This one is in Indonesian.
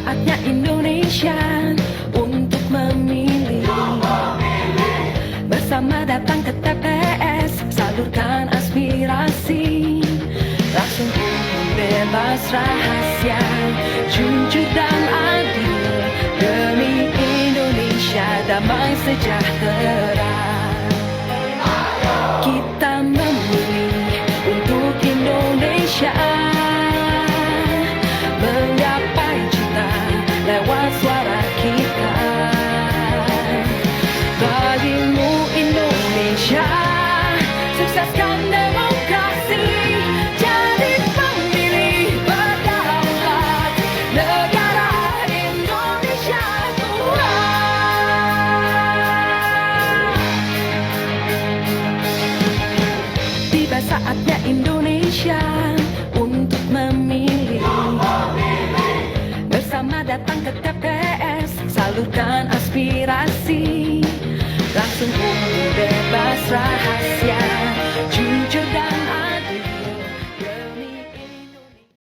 saatnya Indonesia untuk memilih. Bersama datang ke TPS, salurkan aspirasi. Langsung bebas rahasia, jujur dan adil, demi Indonesia damai sejahtera. Kita memilih untuk Indonesia, menggapai cita lewat suara kita. Bagimu Indonesia, sukseskan demokrasi, jadi pemilih berdaulat, negara Indonesia kuat. Tiba saatnya Indonesia untuk memilih. Bersama datang ke TPS, salurkan aspirasi. Langsung bebas rahasia,